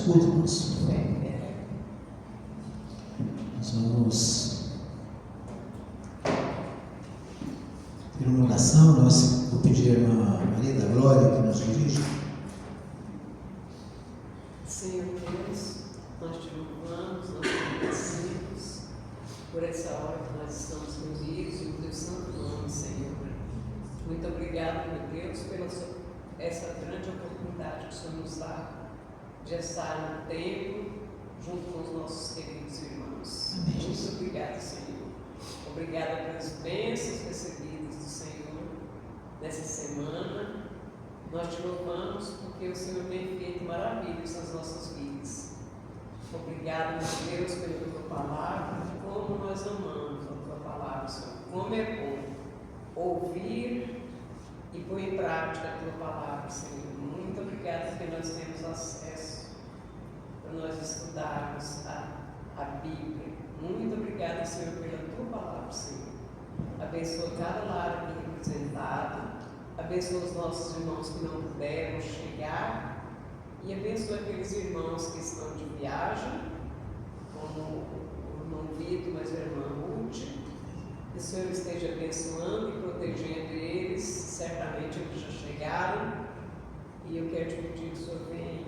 culto, irmãos. Nós vamos ter uma oração. Vou pedir a irmã Maria da Glória que nos dirija. Senhor Deus, nós te louvamos, nós te agradecemos por essa hora que nós estamos reunidos no teu santo nome, Senhor. Muito obrigado, meu Deus, pela essa grande oportunidade que o Senhor nos dá de estar no templo junto com os nossos queridos irmãos. Amém. Muito obrigado, Senhor. Obrigada pelas bênçãos recebidas do Senhor nessa semana. Nós te louvamos porque o Senhor tem feito maravilhas nas nossas vidas. Obrigado, meu Deus, pela tua palavra, como nós amamos a tua palavra, Senhor. Como é bom ouvir e pôr em prática a tua palavra, Senhor. Muito obrigado porque nós temos acesso para nós estudarmos a Bíblia. Muito obrigada, Senhor, pela tua palavra, Senhor. Abençoa cada lar aqui representado. Abençoa os nossos irmãos que não puderam chegar. E abençoa aqueles irmãos que estão de viagem, como o irmão Vitor, mas a irmã Ruth. Que o Senhor esteja abençoando e protegendo eles. Certamente eles já chegaram. E eu quero te pedir que o Senhor venha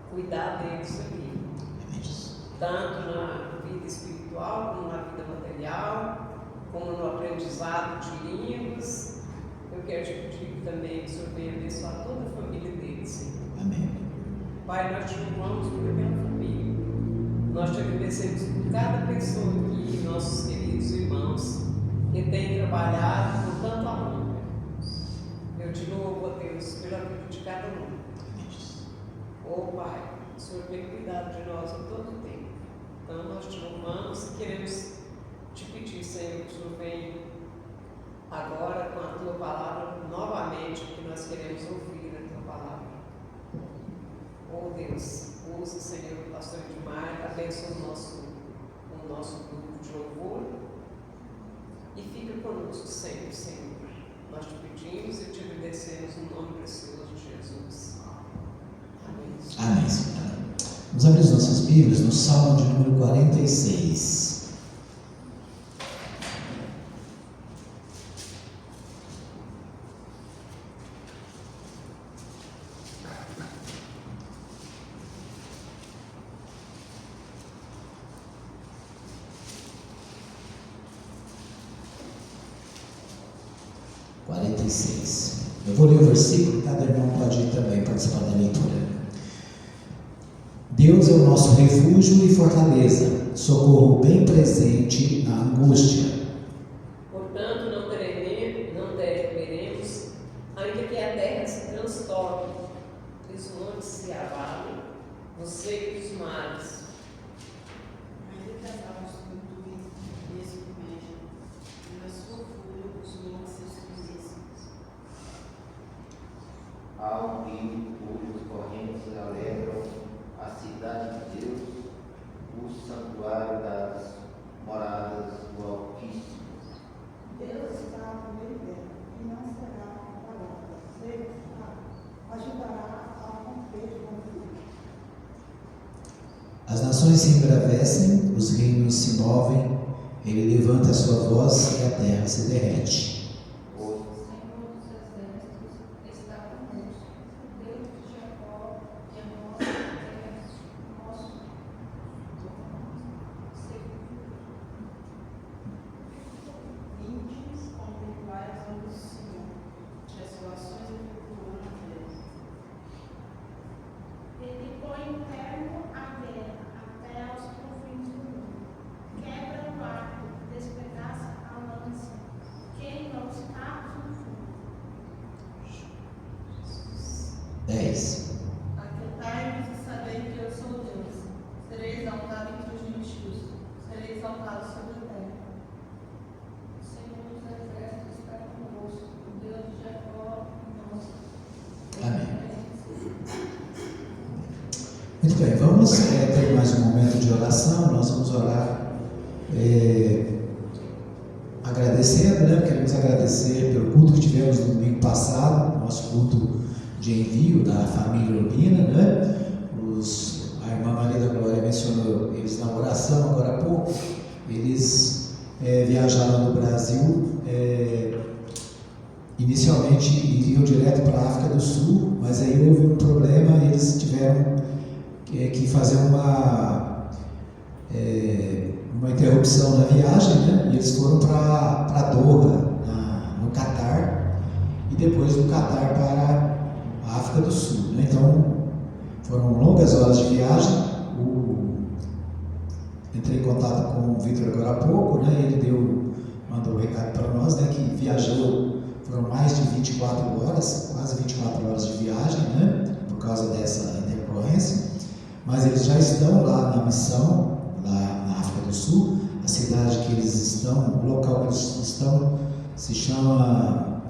cuidar deles aqui. Tanto na vida espiritual, como na vida material, como no aprendizado de línguas. Eu quero te pedir também que o Senhor venha abençoar toda a família deles, Senhor. Amém. Pai, nós te louvamos por aquela família. Nós te agradecemos por cada pessoa aqui, nossos queridos irmãos, que têm trabalhado com tanto amor. Eu te louvo, ó Deus, pela vida de cada um. Oh Pai, o Senhor tem cuidado de nós em todo o tempo. Então nós te louvamos e queremos te pedir, Senhor, que o Senhor venha agora com a tua palavra novamente, porque nós queremos ouvir a tua palavra. Oh Deus, usa, Senhor, o pastor Edmar, abençoa o nosso grupo de louvor e fica conosco sempre, Senhor. Nós te pedimos e te agradecemos no nome precioso de Jesus. Amém. Amém, Senhora. Vamos abrir as nossas Bíblias no Salmo de número 46. Eu vou ler o versículo, cada irmão pode ir também participar da leitura. Deus é o nosso refúgio e fortaleza, socorro bem presente na angústia. Portanto, não temeremos, ainda que a terra se transtorne, que os montes se abalem, no seio dos mares. Ainda que as águas flutuem e escumejam, e na sua fúria os montes se estremecem. Há um rio cujas correntes alegram a cidade de Deus, o santuário das moradas do Altíssimo. Deus está no meio dela e não será abalada. Deus ajudará a romper o conflito. As nações se embravecem, os reinos se movem, ele levanta a sua voz e a terra se derrete. Aquietai-vos e sabei que eu sou Deus. Serei exaltado entre os gentios, serei exaltado sobre a terra. O Senhor dos exércitos está conosco, o Deus de Jacó conosco. Amém. Muito bem, vamos ter mais um momento de oração. Nós vamos orar agradecendo, né? Queremos agradecer pelo culto que tivemos no domingo passado, nosso culto de envio da família Urbina, né? A irmã Maria da Glória mencionou eles na oração agora há pouco. Eles viajaram no Brasil. Inicialmente iriam direto para a África do Sul, mas aí houve um problema e eles tiveram que fazer uma interrupção na viagem, né? E eles foram para Doha, no Catar, e depois do Catar para a África do Sul, né? Então foram longas horas de viagem. Entrei em contato com o Vitor agora há pouco, né? Ele mandou um recado para nós, né? Que viajou. Foram mais de 24 horas, quase 24 horas de viagem, né? Por causa dessa intercorrência. Mas eles já estão lá na missão, lá na África do Sul. A cidade que eles estão, o local que eles estão, se chama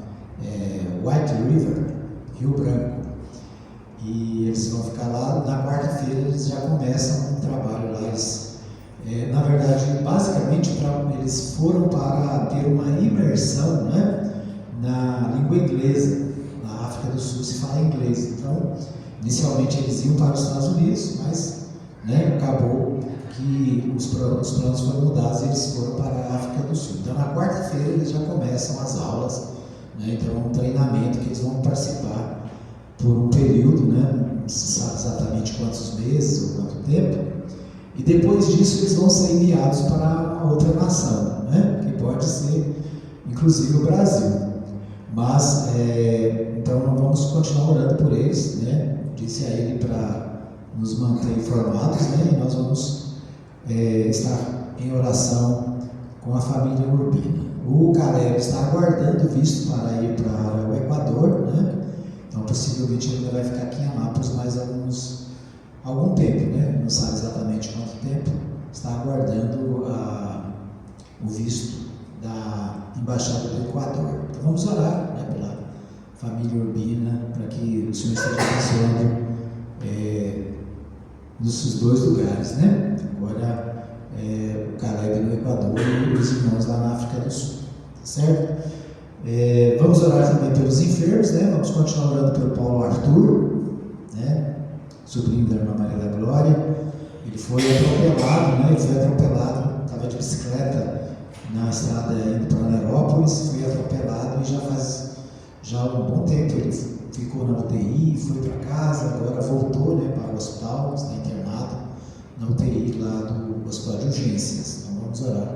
White River, Rio Branco. E eles vão ficar lá. Na quarta-feira eles já começam um trabalho lá. Na verdade, basicamente, eles foram para ter uma imersão, né? Na língua inglesa. Na África do Sul se fala inglês. Então, inicialmente eles iam para os Estados Unidos, mas, né, acabou que os planos foram mudados e eles foram para a África do Sul. Então, na quarta-feira eles já começam as aulas, né? Então, é um treinamento que eles vão participar por um período, né? Não se sabe exatamente quantos meses ou quanto tempo. E depois disso eles vão ser enviados para uma outra nação, né? Que pode ser, inclusive, o Brasil. Mas, então, vamos continuar orando por eles, né? Disse a ele para nos manter informados, né? E nós vamos estar em oração com a família Urbina. O Caleb está aguardando visto para ir para o Equador, né? Então, possivelmente, ele ainda vai ficar aqui em Anápolis mais algum tempo, né? Não sabe exatamente quanto tempo. Está aguardando o visto da Embaixada do Equador. Então vamos orar, né, pela família Urbina, para que o Senhor esteja abençoando nesses dois lugares, né? Agora o Caleb no Equador e os irmãos lá na África do Sul, certo? Vamos orar também pelos enfermos, né? Vamos continuar orando pelo Paulo Arthur, né? Sobrinho da irmã Maria da Glória. Ele foi atropelado, né? Ele foi atropelado, estava de bicicleta na estrada indo para Nerópolis, foi atropelado e já faz um bom tempo ele ficou na UTI, foi para casa, agora voltou, né, para o hospital, está internado na UTI lá do hospital de urgências. Então vamos orar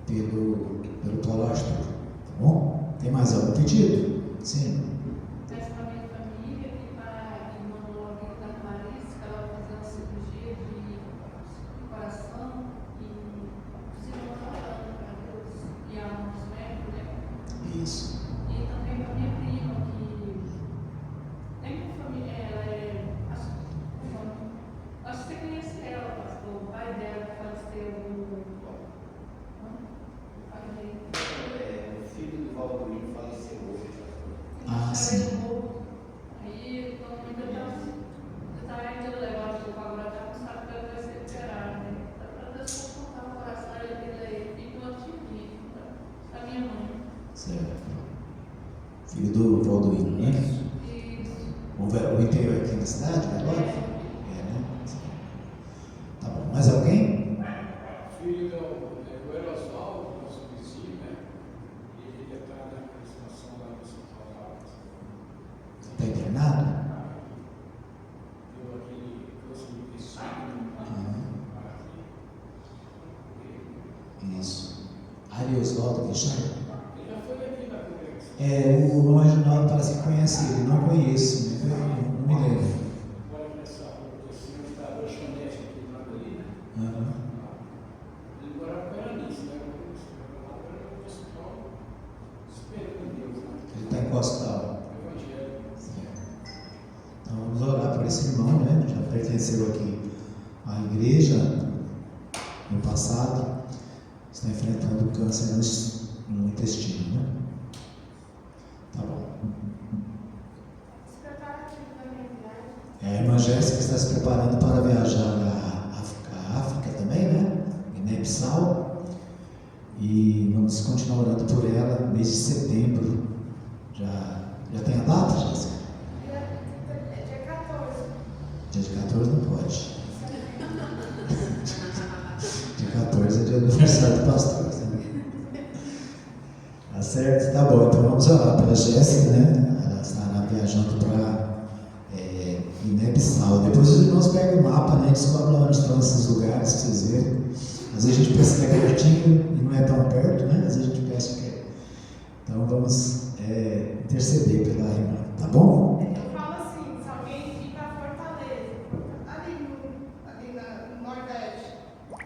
pelo Paulo Arthur, tá bom? Tem mais algum pedido? Sim. Peço para minha família e para a irmã Lorena da Clarice, que ela vai fazer uma cirurgia de coração e se não falando para Deus e a nosso médico, né? Isso. E também para minha prima, que tem uma família, acho que você conhece ela, pastor, o pai dela que faleceu O filho do Valdorinho faleceu hoje. Ah, sim. Aí, então, ainda está indo levar o seu agora, já não sabe que ela vai ser liberada, né? Para Deus confortar o coração, ele é filho do antigo, da minha mãe. Certo. Filho do Valdoino, né? Isso. O interior aqui na cidade, agora? Né? Tá bom. Mais alguém? Filho do Erosvaldo, nosso vizinho, né? Ele está na situação lá no São Está internado? Deu aquele câncer de intestino. Isso. Ari Oswaldo Guixar? Ele já foi aqui na congregação. O irmão Reginaldo parece que conhece ele, não conheço, não me lembro. Agora nessa rua, assim, onde está a lanchonete aqui do lado ali, né? Ele morava com ela nisso, né? Agora é um hospital esperando Deus, né? Ele está em Costal. Evangelho. Então vamos orar por esse irmão, né? Já pertenceu aqui à igreja no passado, está enfrentando câncer no intestino, né? Tá bom. Se prepara aqui para minha viagem. A irmã Jéssica está se preparando para viajar à África também, né? Guiné-Bissau. E vamos continuar orando por ela no mês de setembro. Já tem a data, Jéssica? Dia 14. Dia de 14 não pode. Tá certo? Tá bom, então vamos orar pela Jéssica, né? Ela estará viajando para Guiné-Bissau. Depois os irmãos pegam o mapa, né? Descobre lá onde estão esses lugares para vocês verem. Às vezes a gente pensa que é pertinho e não é tão perto, né? Às vezes a gente pensa que é. Então vamos interceder pela irmã, tá bom? Eu falo assim, se alguém ir para Fortaleza, ali no Nordeste,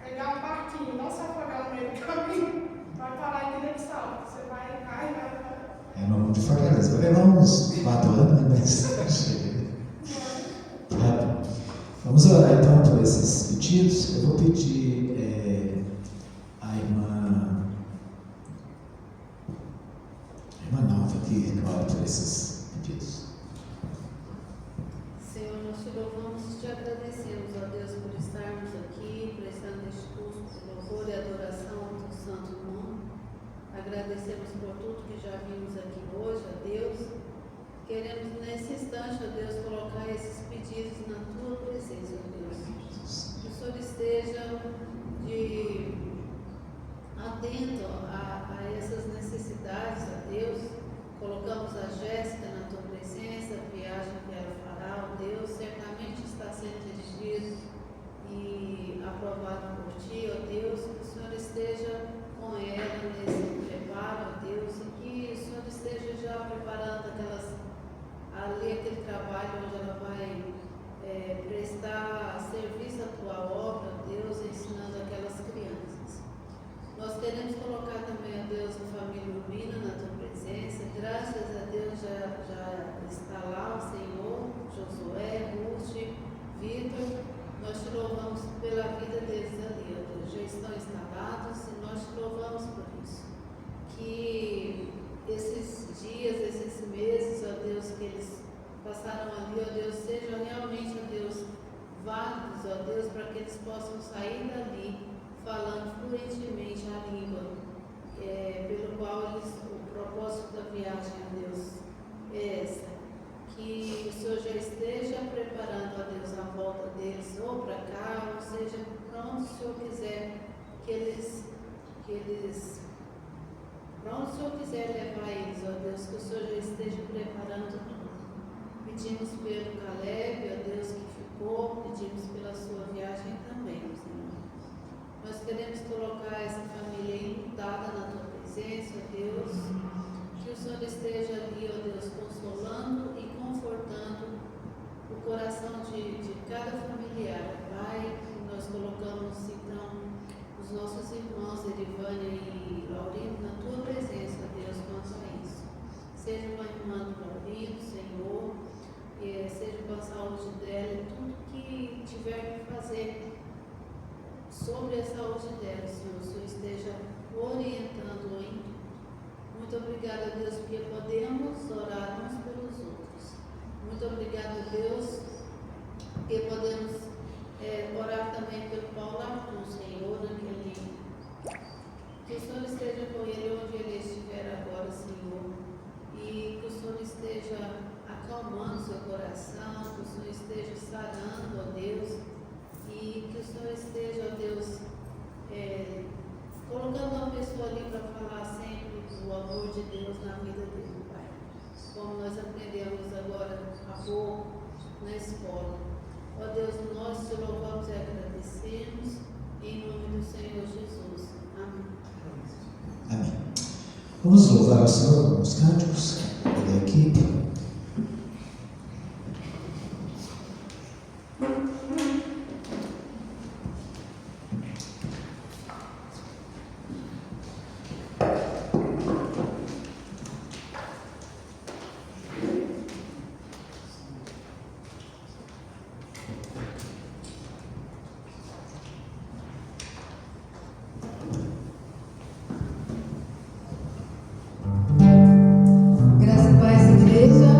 pegar um barquinho, não se afogar no meio do caminho, vai parar em Guiné-Bissau. Você vai carregar. É no nome de Fortaleza. Vai levar uns 4 anos, né? Mas chega. Tá bom. Vamos orar então por esses pedidos. Eu vou pedir a irmã Nova que ora por esses pedidos. Senhor, nós te louvamos e te agradecemos, ó Deus, por estarmos aqui, prestando este culto de louvor e adoração ao teu santo nome. Agradecemos por tudo que já vimos aqui hoje, ó Deus. Queremos nesse instante, ó Deus, colocar esses pedidos na tua presença, ó Deus. Que o Senhor esteja atento a essas necessidades, ó Deus. Colocamos a Jéssica na tua presença, a viagem que ela fará, ó Deus, certamente está sendo dirigido e aprovado por ti, ó Deus, que o Senhor esteja com ela nesse preparo, ó Deus, e que o Senhor esteja já preparando aquele trabalho onde ela vai prestar serviço à tua obra, ó Deus, ensinando aquelas crianças. Nós queremos colocar também, ó Deus, a família Urbina na tua presença. Graças a Deus já está lá o Senhor, Josué, Ruth, Vitor. Nós te louvamos pela vida deles ali, ó Deus. Já estão instalados e nós te louvamos por isso. Que esses dias, esses meses, ó Deus, que eles passaram ali, ó Deus, sejam realmente, ó Deus, válidos, ó Deus, para que eles possam sair dali falando fluentemente a língua pelo qual o propósito da viagem, ó Deus, é essa. Que o Senhor já esteja preparando, ó Deus, a volta deles ou para cá, ou seja, para onde o Senhor quiser para onde o Senhor quiser levar eles, ó Deus, que o Senhor já esteja preparando tudo. Pedimos pelo Caleb, ó Deus, que ficou, pedimos pela sua viagem também, Senhor. Nós queremos colocar essa família enlutada na tua presença, ó Deus, que o Senhor esteja ali, ó Deus, consolando e confortando o coração de cada familiar, Pai. Nós colocamos então os nossos irmãos Erivânia e Laurindo na tua presença, ó Deus, quanto a isso. Seja com a irmã do Laurindo, Senhor, seja com a saúde dela e tudo que tiver que fazer sobre a saúde dela, Senhor, o Senhor esteja orientando em tudo. Muito obrigada, Deus, porque podemos orar uns pelos outros. Muito obrigada, Deus, porque podemos orar também pelo Paulo Arthur, Senhor, que o Senhor esteja com ele onde ele estiver agora, Senhor, e que o Senhor esteja acalmando seu coração, que o Senhor esteja sarando, ó Deus, e que o Senhor esteja, ó Deus, colocando uma pessoa ali para falar sempre do amor de Deus na vida dele, Pai. Como nós aprendemos agora há pouco na escola. Ó Deus, nós te louvamos e agradecemos em nome do Senhor Jesus. Amém. Amém. Vamos louvar ao Senhor com os cânticos da equipe. Graça e paz, igreja.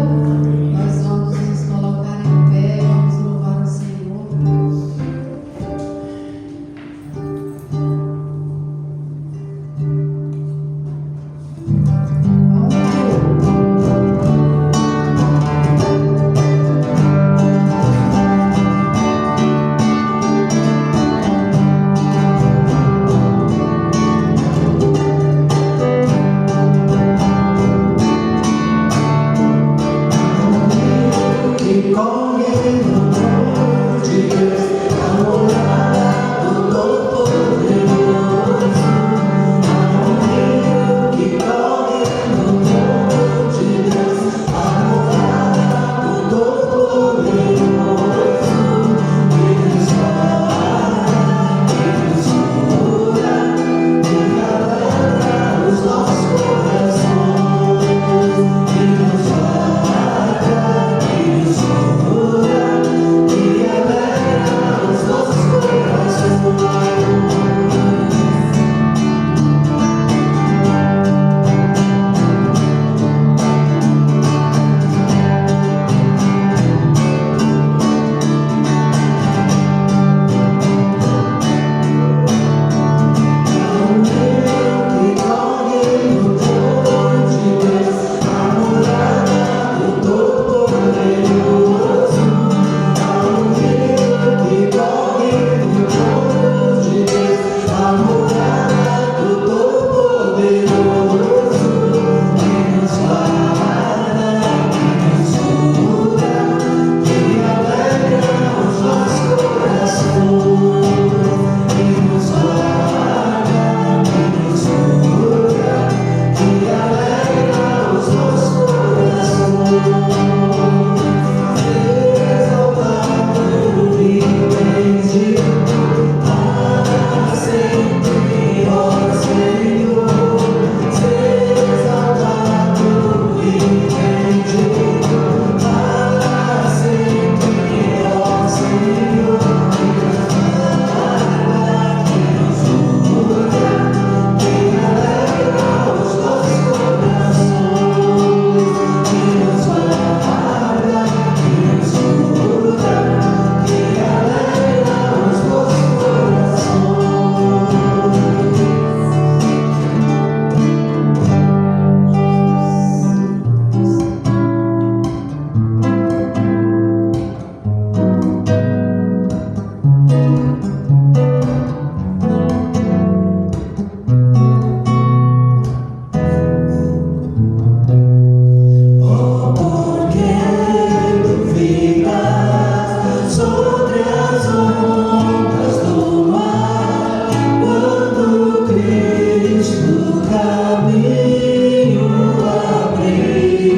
Cristo caminho abri.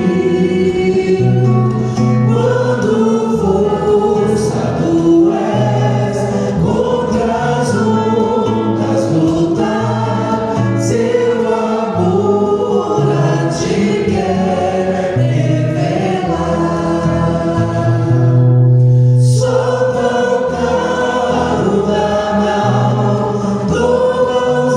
Quando forçado és contra as ondas lutar, seu amor a ti quer revelar. Solta o carro da minha alma, toma os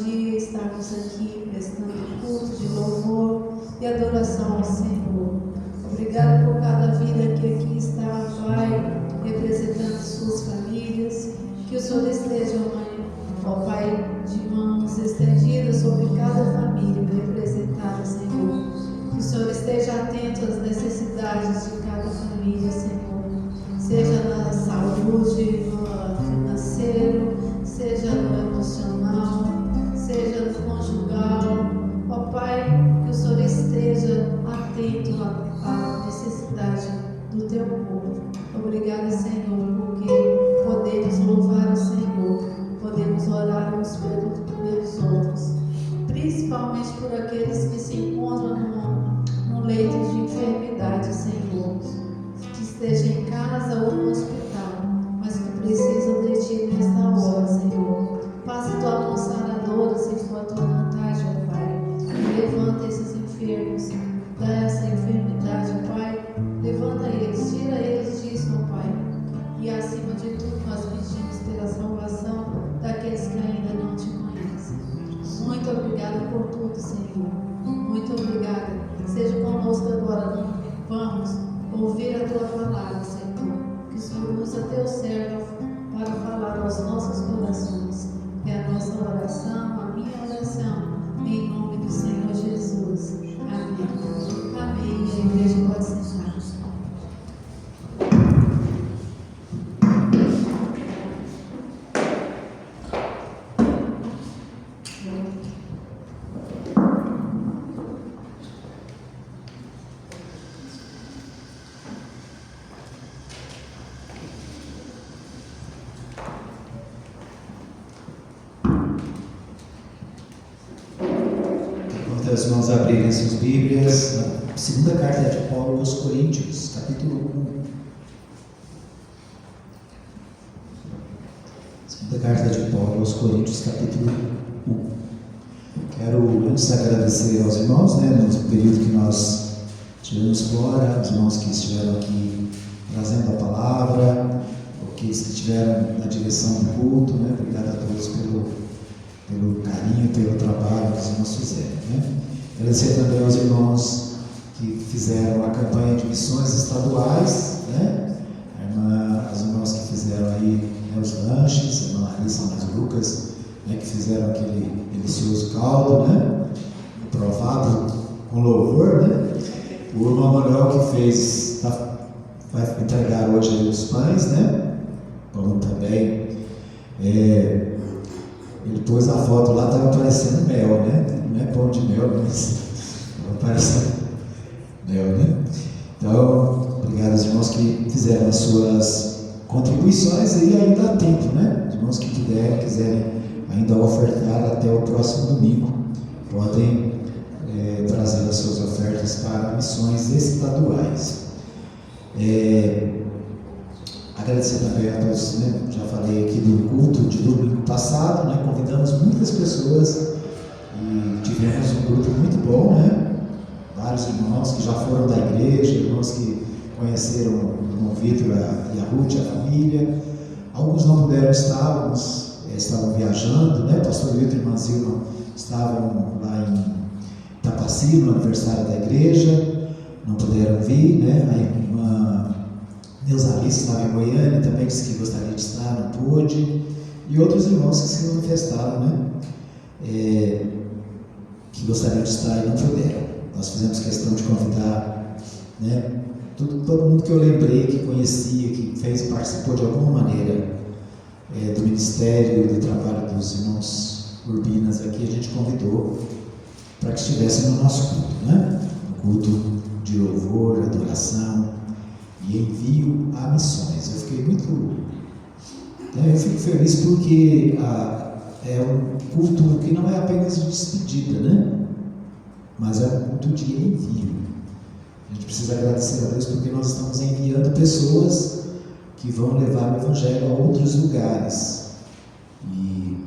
dia estarmos aqui prestando culto de louvor e adoração ao Senhor. Obrigado por cada vida que aqui está, Pai, representando suas famílias. Que o Senhor esteja, Mãe, ó Pai, de mãos estendidas sobre cada família representada, Senhor. Que o Senhor esteja atento às necessidades de cada família, Senhor. Seja na saúde, no financeiro, seja no emocional, seja no conjugal. Ó Pai, que o Senhor esteja atento à necessidade do Teu povo. Obrigada, Senhor, porque podemos louvar o Senhor, podemos orar uns pelos outros, principalmente por aqueles que se encontram no leito de enfermidade, Senhor, que esteja em casa ou no hospital, mas que precisam de Ti nesta hora, Senhor. Faça Tua mão saradora, se for a Tua vontade, ó Pai. Levanta esses enfermos dessa enfermidade, ó Pai. Levanta eles, tira eles disso, ó Pai. E acima de tudo, nós pedimos pela salvação daqueles que ainda não Te conhecem. Muito obrigada por tudo, Senhor. Muito obrigada. Seja conosco agora. Vamos ouvir a Tua palavra, Senhor. Que o Senhor usa Teu servo para falar aos nossos corações. É a nossa oração, a minha oração, em nome do Senhor Jesus. Amém. Amém. A igreja pode sentar. Os irmãos abrirem suas Bíblias, na segunda carta de Paulo aos Coríntios, capítulo 1. Segunda carta de Paulo aos Coríntios, capítulo 1. Quero antes agradecer aos irmãos, no período que nós estivemos fora, os irmãos que estiveram aqui trazendo a palavra, que estiveram na direção do culto, Obrigado a todos pelo carinho, pelo trabalho que os irmãos fizeram, Agradecer também aos irmãos que fizeram a campanha de missões estaduais, as irmãs que fizeram aí os lanches, a irmã Larissa e o Lucas, que fizeram aquele delicioso caldo, provado com louvor, O irmão Manuel que fez, vai entregar hoje os pães, Pão também. Ele pôs a foto lá, estava parecendo mel, Não é pão de mel, mas estava parecendo mel, Então, obrigado aos irmãos que fizeram as suas contribuições e ainda há tempo, Os irmãos que quiserem ainda ofertar até o próximo domingo, podem trazer as suas ofertas para missões estaduais. Agradecer também a todos, já falei aqui do culto de domingo passado, convidamos muitas pessoas e tivemos um grupo muito bom, Vários irmãos que já foram da igreja, irmãos que conheceram o irmão Vitor e a Ruth, a família. Alguns não puderam estar, alguns estavam viajando, O pastor Vitor e a irmã Zilma estavam lá em Tapaci, no aniversário da igreja, não puderam vir, A irmã Neuza Alice estava em Goiânia, também disse que gostaria de estar, não pôde. E outros irmãos que se manifestaram, que gostariam de estar e não puderam. Nós fizemos questão de convidar, todo mundo que eu lembrei, que conhecia, que participou de alguma maneira do Ministério do Trabalho dos Irmãos Urbinas aqui, a gente convidou para que estivessem no nosso culto, No culto de louvor, adoração e envio a missões. Eu fico feliz porque é um culto que não é apenas de despedida, mas é um culto de envio. A gente precisa agradecer a Deus porque nós estamos enviando pessoas que vão levar o Evangelho a outros lugares. E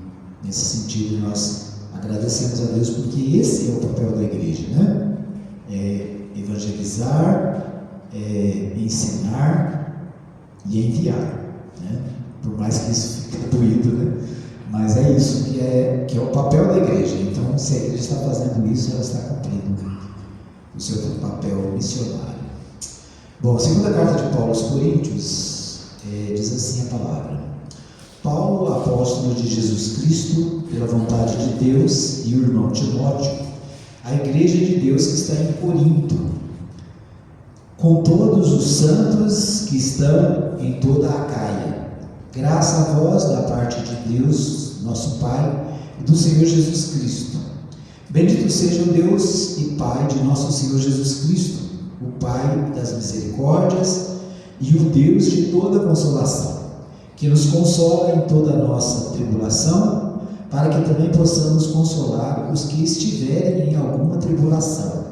nesse sentido nós agradecemos a Deus porque esse é o papel da igreja, evangelizar, ensinar e enviar, Por mais que isso fique doído, Mas é isso que é o papel da igreja. Então, se a igreja está fazendo isso, ela está cumprindo o seu papel missionário. Bom, a segunda carta de Paulo aos Coríntios diz assim a palavra: Paulo, apóstolo de Jesus Cristo, pela vontade de Deus, e o irmão Timóteo, a igreja de Deus que está em Corinto, com todos os santos que estão em toda a Acaia. Graça a vós da parte de Deus, nosso Pai, e do Senhor Jesus Cristo. Bendito seja o Deus e Pai de nosso Senhor Jesus Cristo, o Pai das misericórdias e o Deus de toda consolação, que nos consola em toda a nossa tribulação, para que também possamos consolar os que estiverem em alguma tribulação,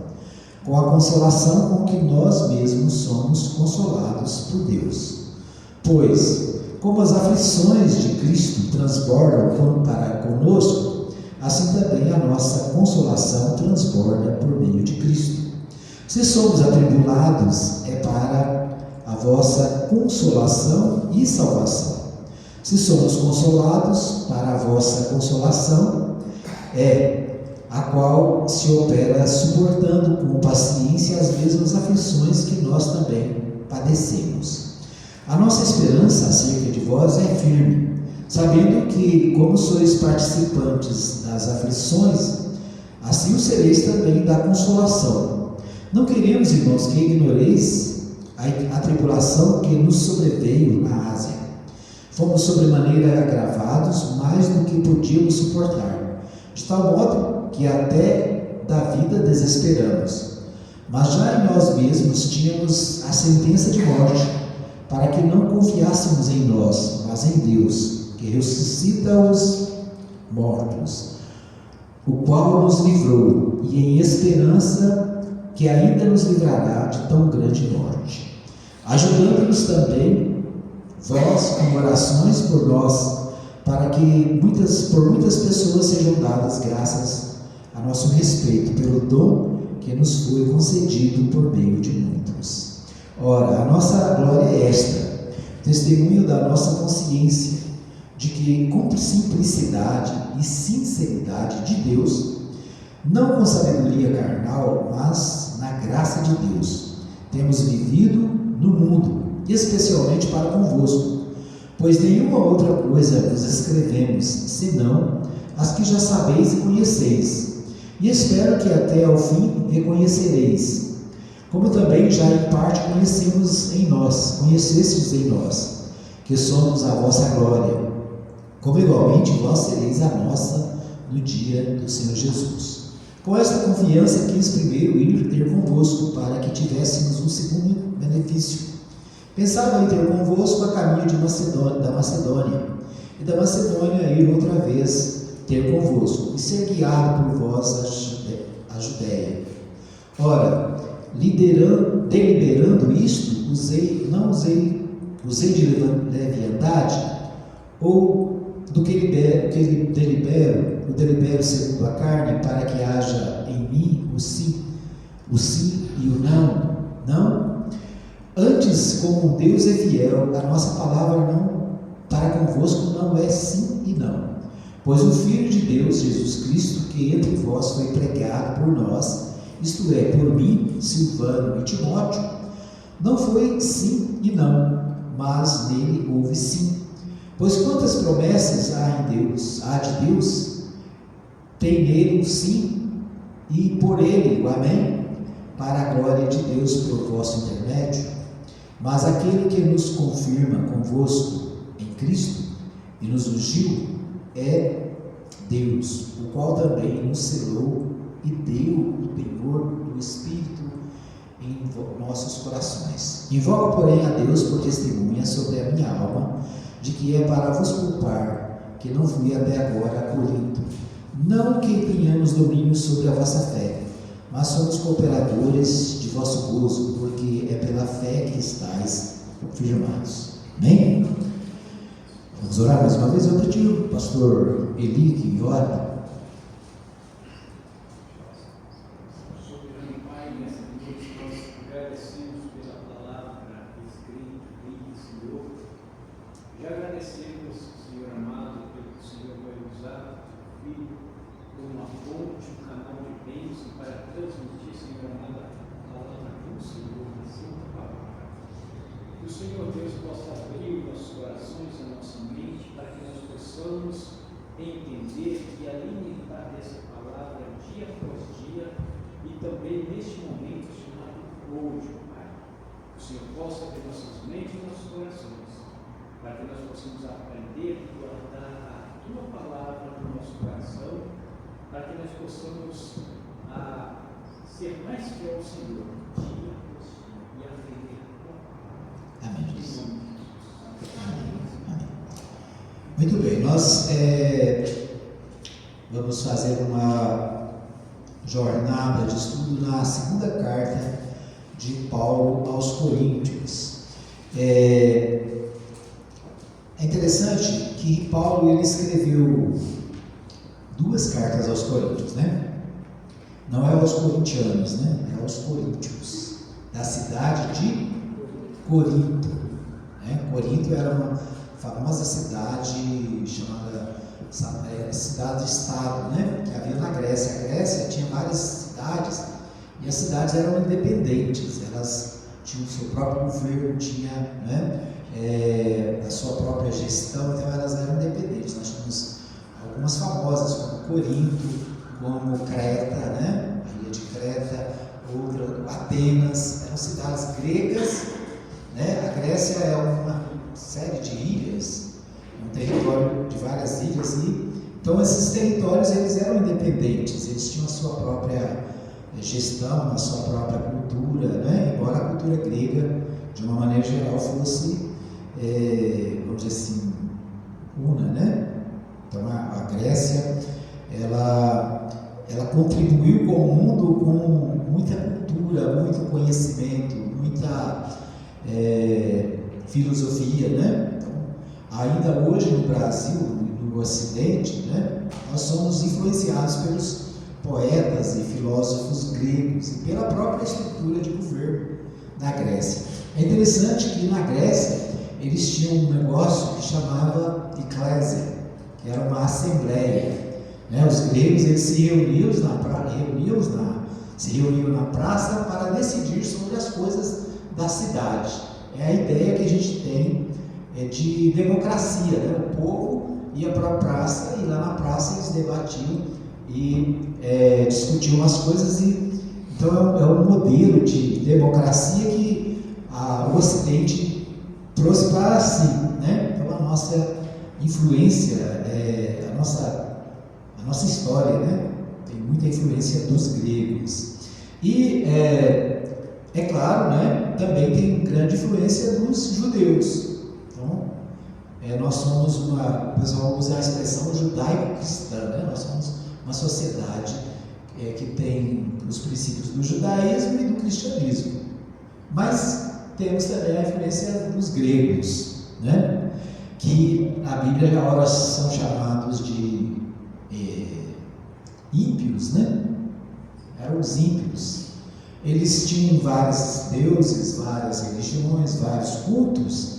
com a consolação com que nós mesmos somos consolados por Deus. Pois, como as aflições de Cristo transbordam para conosco, assim também a nossa consolação transborda por meio de Cristo. Se somos atribulados, é para a vossa consolação e salvação. Se somos consolados, para a vossa consolação, a qual se opera suportando com paciência as mesmas aflições que nós também padecemos. A nossa esperança acerca de vós é firme, sabendo que, como sois participantes das aflições, assim o sereis também da consolação. Não queremos, irmãos, que ignoreis a tribulação que nos sobreveio na Ásia. Fomos sobremaneira agravados mais do que podíamos suportar, de tal modo que até da vida desesperamos. Mas já em nós mesmos tínhamos a sentença de morte, para que não confiássemos em nós, mas em Deus, que ressuscita os mortos, o qual nos livrou, e em esperança que ainda nos livrará de tão grande morte, ajudando-nos também vós com orações por nós, para que por muitas pessoas sejam dadas graças a nosso respeito pelo dom que nos foi concedido por meio de muitos. Ora, a nossa glória é esta, testemunho da nossa consciência, de que com simplicidade e sinceridade de Deus, não com sabedoria carnal, mas na graça de Deus, temos vivido no mundo, especialmente para convosco, pois nenhuma outra coisa vos escrevemos, senão as que já sabeis e conheceis, e espero que até ao fim reconhecereis, como também já em parte conhecestes em nós, que somos a vossa glória, como igualmente vós sereis a nossa no dia do Senhor Jesus. Com esta confiança quis primeiro ir ter convosco, para que tivéssemos um segundo benefício. Pensava em ter convosco a caminho da Macedônia, e da Macedônia ir outra vez ter convosco, e ser guiado por vós a Judéia. Ora, deliberando isto, não usei de leviandade, ou do que delibero segundo a carne, para que haja em mim o sim e o não. Antes, como Deus é fiel, a nossa palavra para convosco não é sim e não. Pois o Filho de Deus, Jesus Cristo, que entre vós foi pregado por nós, isto é, por mim, Silvano e Timóteo, não foi sim e não, mas nele houve sim. Pois quantas promessas há de Deus, tem nele o sim e por ele o amém, para a glória de Deus por vosso intermédio. Mas aquele que nos confirma convosco em Cristo e nos ungiu é Deus, o qual também nos selou e deu o penhor do Espírito em nossos corações. Invoco, porém, a Deus por testemunha sobre a minha alma, de que é para vos culpar que não fui até agora a Corinto. Não que tenhamos domínio sobre a vossa fé, mas somos cooperadores de vosso gozo, porque é pela fé que estáis firmados. Amém? Vamos orar mais uma vez. Eu pedi ao pastor Eli que ore. Já agradecemos, Senhor amado, pelo que o Senhor vai transmitir, Senhor, a palavra do Senhor, a santa palavra. Que o Senhor Deus possa abrir os nossos corações, a nossa mente, para que nós possamos entender e alimentar dessa palavra dia após dia e também neste momento chamado hoje, Pai. Que o Senhor possa abrir nossas mentes e nossos corações, para que nós possamos aprender e guardar a Tua palavra no nosso coração, para que nós possamos ser mais fiel ao Senhor dia após dia e aprender a Tua palavra. Amém. Em nome de Jesus. Amém. Muito bem, nós vamos fazer uma jornada de estudo na segunda carta de Paulo aos Coríntios. É interessante que Paulo ele escreveu 2 cartas aos Coríntios, né? Não é aos corintianos, né? É aos coríntios, da cidade de Corinto. Né? Corinto era uma famosa cidade chamada cidade-estado, né? Que havia na Grécia. A Grécia tinha várias cidades e as cidades eram independentes, elas tinham o seu próprio governo, tinha, né? A sua própria gestão, então elas eram independentes. Nós tínhamos algumas famosas como Corinto, como Creta, né? A ilha de Creta, outra, Atenas, eram cidades gregas, né? A Grécia é uma série de ilhas, um território de várias ilhas, e então esses territórios eles eram independentes, eles tinham a sua própria gestão, a sua própria cultura, né? Embora a cultura grega, de uma maneira geral, fosse, vamos dizer assim, una, né? Então a Grécia, ela contribuiu com o mundo com muita cultura, muito conhecimento, muita filosofia, né? Então, ainda hoje no Brasil, no Ocidente, né? Nós somos influenciados pelos poetas e filósofos gregos e pela própria estrutura de governo da Grécia. É interessante que na Grécia eles tinham um negócio que chamava eclésia, que era uma assembleia. Né? Os gregos eles se reuniam na praça para decidir sobre as coisas da cidade. É a ideia que a gente tem de democracia, né? O povo ia para a praça e lá na praça eles debatiam e discutiam as coisas. Então é um modelo de democracia que o Ocidente trouxe para si, né? Então a nossa influência, a nossa história, né? Tem muita influência dos gregos. E é claro, né? Também tem grande influência dos judeus. Então nós somos o pessoal usa a expressão judaico-cristã, né? Nós somos uma sociedade que tem os princípios do judaísmo e do cristianismo, mas temos também a influência dos gregos, né? Que na Bíblia já ora são chamados de ímpios, né? Eram os ímpios. Eles tinham vários deuses, várias religiões, vários cultos,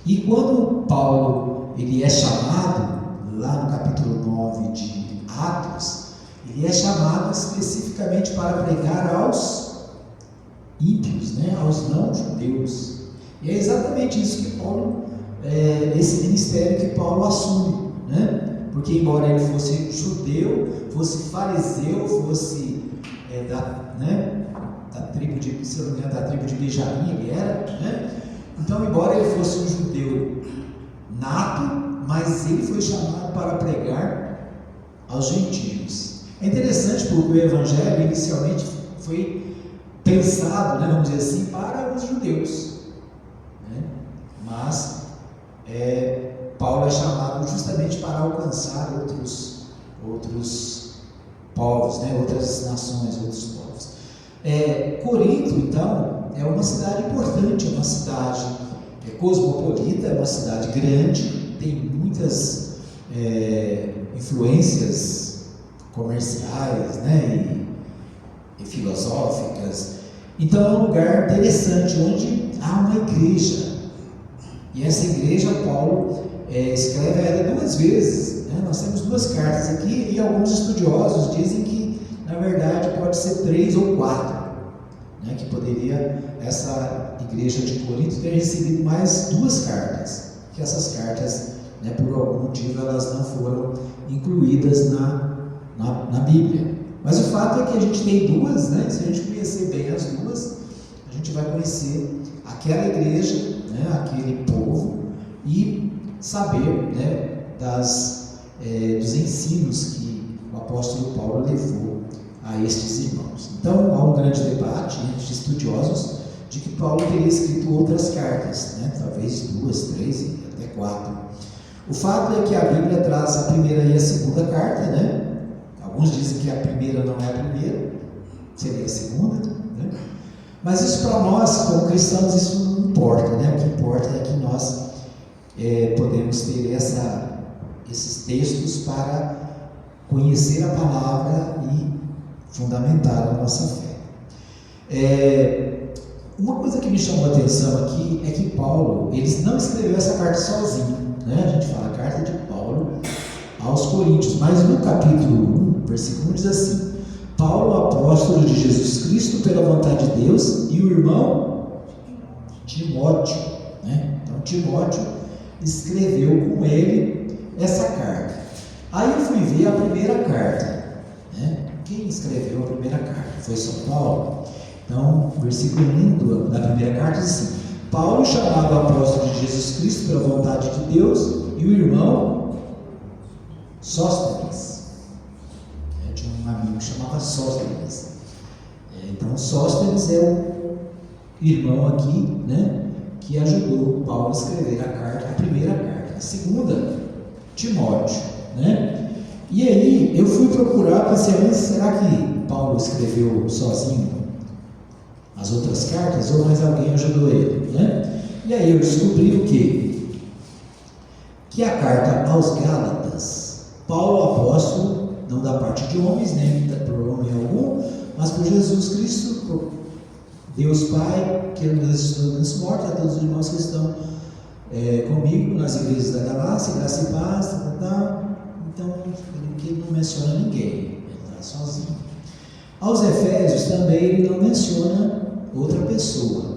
e quando Paulo ele é chamado, lá no capítulo 9 de Atos, ele é chamado especificamente para pregar aos ímpios, né? Aos não-judeus. E é exatamente isso que Paulo, esse ministério que Paulo assume, né? Porque embora ele fosse judeu, fosse fariseu, fosse da tribo de, se não me engano, da tribo de Benjamim, ele era, né? Então, embora ele fosse um judeu nato, mas ele foi chamado para pregar aos gentios. É interessante porque o evangelho inicialmente foi pensado, né, vamos dizer assim, para os judeus, né? Mas Paulo é chamado justamente para alcançar outros povos, né, outras nações, outros povos. Corinto, então, é uma cidade importante, é uma cidade cosmopolita, é uma cidade grande, tem muitas influências comerciais, né, e filosóficas. Então é um lugar interessante onde há uma igreja, e essa igreja Paulo escreve ela 2 vezes, né? Nós temos 2 cartas aqui, e alguns estudiosos dizem que na verdade pode ser 3 ou 4, né, que poderia essa igreja de Corinto ter recebido mais 2 cartas, que essas cartas, né, por algum motivo, elas não foram incluídas na Bíblia. Mas o fato é que a gente tem 2, né, se a gente conhecer bem as 2, a gente vai conhecer aquela igreja, né, aquele povo, e saber, né, dos ensinos que o apóstolo Paulo levou a estes irmãos. Então, há um grande debate entre estudiosos de que Paulo teria escrito outras cartas, né, talvez 2, 3 e até 4. O fato é que a Bíblia traz a primeira e a segunda carta, né? Alguns dizem que a primeira não é a primeira, seria a segunda, né? Mas isso para nós, como cristãos, isso não importa, né? O que importa é que nós podemos ter esses textos para conhecer a palavra e fundamentar a nossa fé. Uma coisa que me chamou a atenção aqui é que Paulo, ele não escreveu essa carta sozinho, né? A gente fala a carta de Paulo aos Coríntios, mas no capítulo 1, versículo 1 diz assim: Paulo, apóstolo de Jesus Cristo pela vontade de Deus, e o irmão Timóteo, né? Então Timóteo escreveu com ele essa carta. Aí eu fui ver a primeira carta, né? Quem escreveu a primeira carta? Foi São Paulo. Então, versículo 1 da primeira carta diz assim: Paulo, chamado apóstolo de Jesus Cristo pela vontade de Deus, e o irmão Sóstenes. Tinha um amigo que chamava Sóstenes. Então, Sóstenes é o irmão aqui, né, que ajudou Paulo a escrever a primeira carta. A segunda, Timóteo, né? E aí, eu fui procurar, pensei, será que Paulo escreveu sozinho as outras cartas, ou mais alguém ajudou ele, né? E aí eu descobri o quê? Que a carta aos Gálatas, Paulo, apóstolo, não da parte de homens, nem por homem algum, mas por Jesus Cristo, por Deus Pai, que ele ressuscitou dos mortos, a todos os irmãos que estão comigo nas igrejas da Galácia, graça e paz, tal. Então, ele não menciona ninguém, ele está sozinho. Aos Efésios também ele não menciona outra pessoa.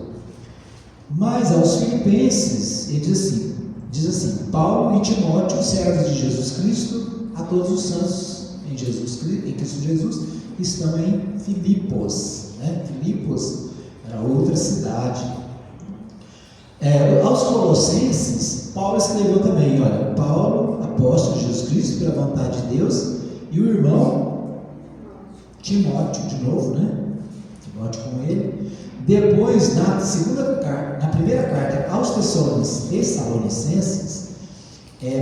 Mas aos Filipenses ele diz assim: Paulo e Timóteo, servos de Jesus Cristo, a todos os santos em Cristo Jesus, que estão em Filipos, né? Filipos era outra cidade. Aos Colossenses, Paulo escreveu também, olha, Paulo, apóstolo de Jesus Cristo, pela vontade de Deus, e o irmão Timóteo, de novo, né? Timóteo com ele. Depois, na primeira carta aos Tessalonicenses,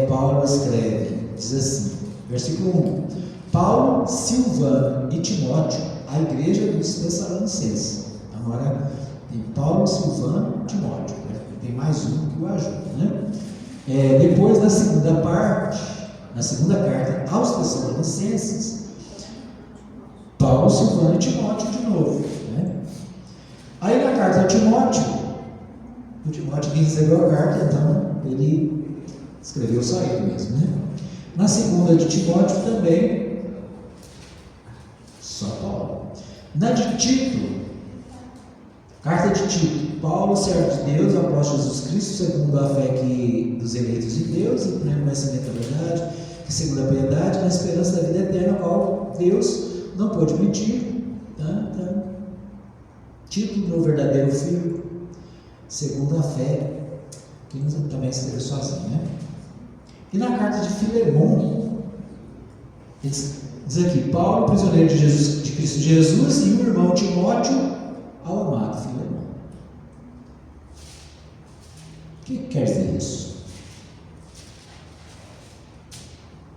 Paulo escreve, diz assim, versículo 1: Paulo, Silvano e Timóteo, a igreja dos Tessalonicenses. Agora tem Paulo, Silvano e Timóteo, né? Tem mais um que o ajuda, né? Depois, na segunda carta aos Tessalonicenses, Paulo, Silvano e Timóteo de novo, né? Aí na carta a Timóteo, o Timóteo que recebeu a carta, então ele escreveu só ele mesmo, né? Na segunda de Timóteo também, só Paulo. Na de Tito, carta de Tito, Paulo, servo de Deus, apóstolo de Jesus Cristo, segundo a fé dos eleitos de Deus, e pleno conhecimento da verdade, que segundo a piedade, na esperança da vida eterna, a qual Deus não pode mentir, tá? Então, Tito, meu verdadeiro filho, segundo a fé, que também escreveu sozinho, né? E na carta de Filemão, diz aqui: Paulo, prisioneiro de Cristo Jesus, e o irmão Timóteo, ao amado Filemão. O que quer dizer isso?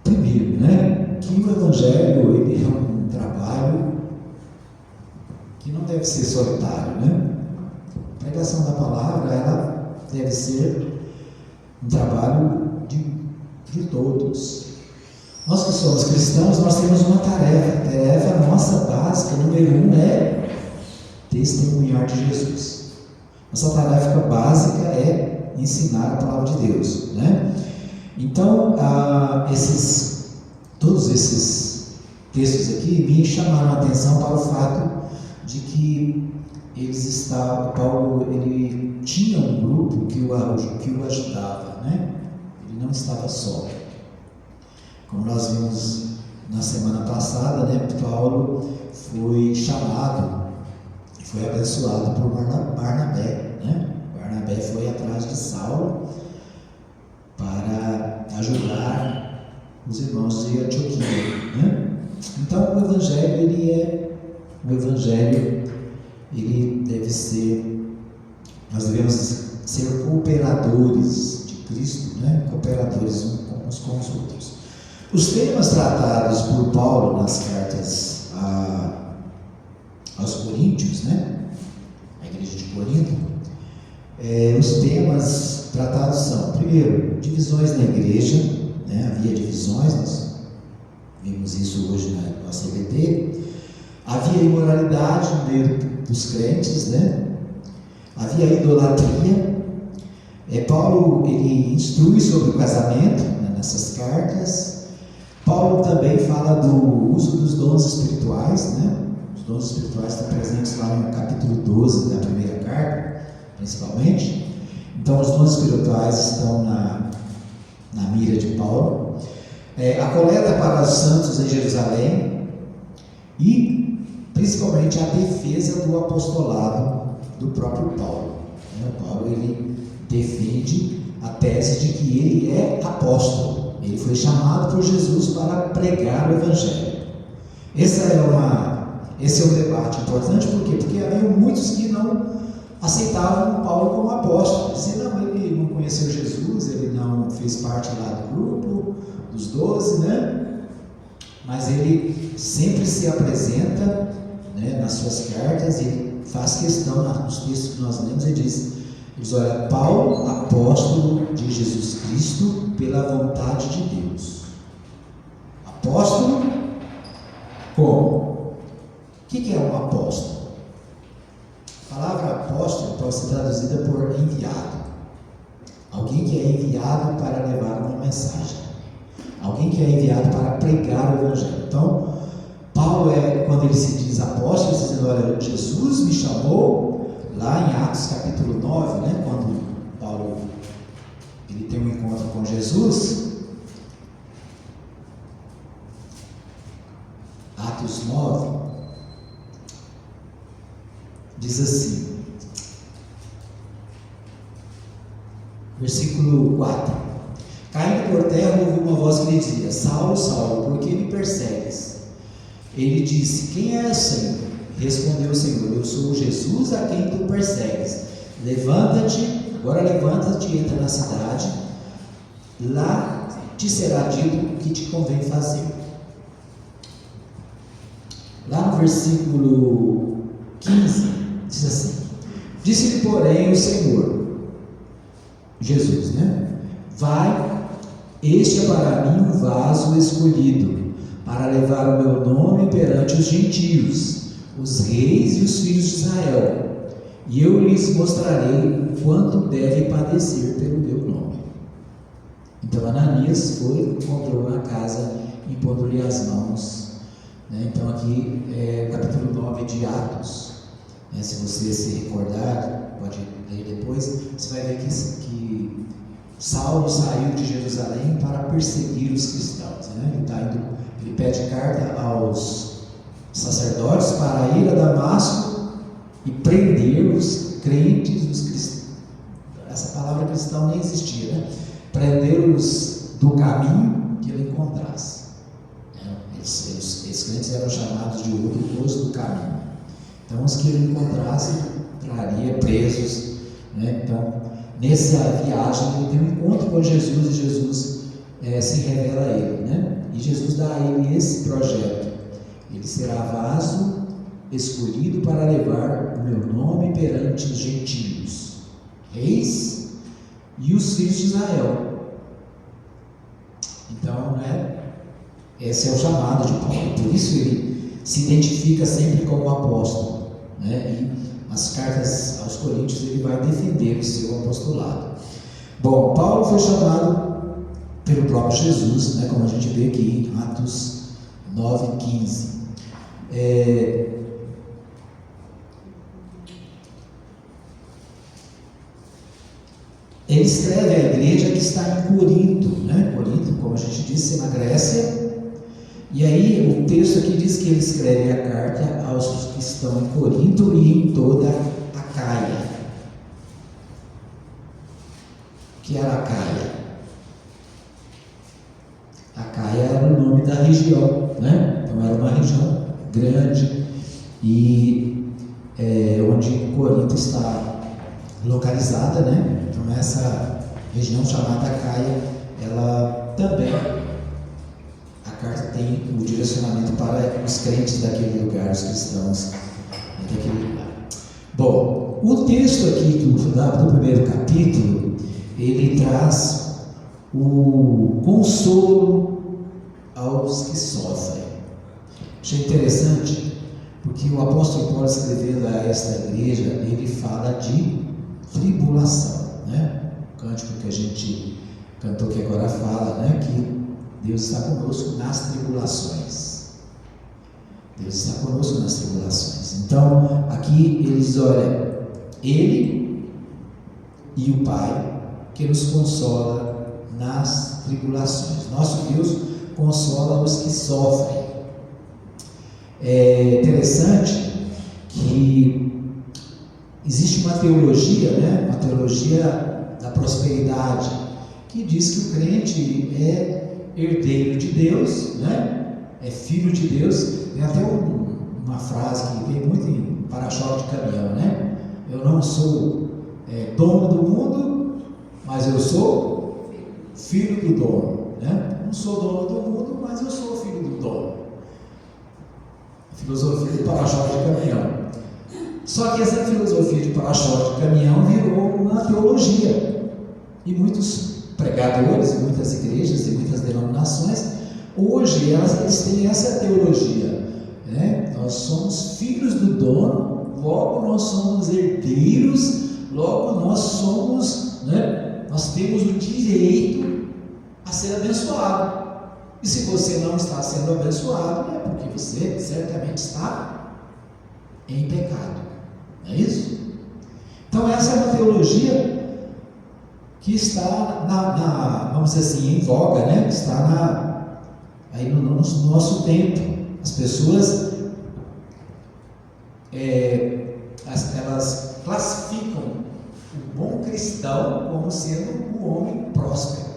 Primeiro, né, que o Evangelho ele é um trabalho que não deve ser solitário, né? A pregação da palavra, ela deve ser um trabalho de todos. Nós que somos cristãos, nós temos uma tarefa. A tarefa nossa básica, número 1, é testemunhar de Jesus. Nossa tarefa básica é ensinar a palavra de Deus, né? Então, todos esses textos aqui me chamaram a atenção para o fato de que Paulo ele tinha um grupo que o ajudava, né? Ele não estava só. Como nós vimos na semana passada, né? Paulo foi chamado, foi abençoado por Barnabé, né? Barnabé foi atrás de Saulo para ajudar os irmãos de Antioquia, né? Então o evangelho ele deve ser, nós devemos ser cooperadores de Cristo, né? Cooperadores uns com os outros. Os temas tratados por Paulo nas cartas aos Coríntios, né? A igreja de Corinto, os temas tratados são, primeiro, divisões na igreja, né? Havia divisões, nós vimos isso hoje na nossa EBT. Havia imoralidade no meio dos crentes, né? Havia idolatria. Paulo ele instrui sobre o casamento, né, nessas cartas. Paulo também fala do uso dos dons espirituais, né? Os dons espirituais estão presentes lá no capítulo 12 da primeira carta, principalmente. Então, os dons espirituais estão na mira de Paulo. A coleta para os santos em Jerusalém e, principalmente, a defesa do apostolado do próprio Paulo. Paulo ele defende a tese de que ele é apóstolo. Ele foi chamado por Jesus para pregar o Evangelho. Esse é um debate importante, por quê? Porque havia muitos que não aceitavam Paulo como apóstolo. Diziam, não, ele não conheceu Jesus, ele não fez parte lá do grupo dos 12, né? Mas ele sempre se apresenta, né, nas suas cartas, ele faz questão, nos textos que nós lemos, ele diz, olha, Paulo, apóstolo de Jesus Cristo, pela vontade de Deus. Apóstolo, como? O que é um apóstolo? A palavra apóstolo pode ser traduzida por enviado. Alguém que é enviado para levar uma mensagem. Alguém que é enviado para pregar o Evangelho. Então, Paulo quando ele se diz apóstolo, ele dizendo, olha, Jesus me chamou, lá em Atos capítulo 9, né, quando Paulo ele tem um encontro com Jesus, Atos 9, diz assim, versículo 4: Caindo por terra, ouvi uma voz que lhe dizia, Saulo, Saulo, por que me persegues? Ele disse, quem és, Senhor? Respondeu o Senhor, eu sou Jesus a quem tu persegues. Levanta-te, agora levanta-te e entra na cidade, lá te será dito o que te convém fazer. Lá no versículo 15, diz assim, disse-lhe, porém, o Senhor, Jesus, né? Vai, este é para mim um vaso escolhido, para levar o meu nome perante os gentios, os reis e os filhos de Israel, e eu lhes mostrarei o quanto deve padecer pelo meu nome. Então Ananias foi, encontrou na casa, impondo-lhe as mãos. Então aqui é o capítulo 9 de Atos. Se você se recordar, pode ler depois, você vai ver que Saulo saiu de Jerusalém para perseguir os cristãos. Ele pede carta aos sacerdotes para ir a Damasco e prender os crentes, os cristãos. Essa palavra cristão nem existia, né? Prender-os do caminho que ele encontrasse. Esses crentes eram chamados de os do caminho. Então, os que ele encontrasse, traria presos. Então, nessa viagem, ele tem um encontro com Jesus e Jesus se revela a ele, E Jesus dá a ele esse projeto. Ele será vaso escolhido para levar o meu nome perante os gentios, reis e os filhos de Israel. Então, esse é o chamado de Paulo. Por isso ele se identifica sempre como apóstolo, E as cartas aos Coríntios ele vai defender o seu apostolado. Bom, Paulo foi chamado pelo próprio Jesus, como a gente vê aqui em Atos 9:15. Ele escreve à igreja que está em Corinto, né? Corinto, como a gente disse, é na Grécia. E aí o texto aqui diz que ele escreve a carta aos que estão em Corinto e em toda a Caia. O que era a Caia? A Caia era o nome da região, né? Então era uma região grande e onde Corinto está localizada, né? Então essa região chamada Caia, ela também, a carta tem o direcionamento para os crentes daquele lugar, os cristãos daquele lugar. Bom, o texto aqui do primeiro capítulo, ele traz o consolo aos que sofrem. Achei interessante, porque o apóstolo Paulo, escrevendo a esta igreja, ele fala de tribulação, né? O cântico que a gente cantou que agora fala, né? Que Deus está conosco nas tribulações. Deus está conosco nas tribulações. Então, aqui ele diz, olha, Ele e o Pai que nos consola nas tribulações. Nosso Deus consola os que sofrem. É interessante que existe uma teologia, né? Uma teologia da prosperidade, que diz que o crente é herdeiro de Deus, né? É filho de Deus. Tem até uma frase que vem muito em para-choque de caminhão, né? Eu não sou dono do mundo, mas eu sou filho do dono, né? Não sou dono do mundo, mas eu sou filho do dono. A filosofia do para-choque de caminhão. Só que essa filosofia de para-choque de caminhão virou uma teologia. E muitos pregadores, muitas igrejas e muitas denominações, hoje eles têm essa teologia, né? Nós somos filhos do dono, logo nós somos herdeiros, logo nós somos, né? Nós temos o direito a ser abençoado. E se você não está sendo abençoado, é porque você certamente está em pecado. Não é isso? Então essa é uma teologia que está vamos dizer assim, em voga, né? Está aí no nosso tempo. As pessoas elas classificam o bom cristão como sendo um homem próspero.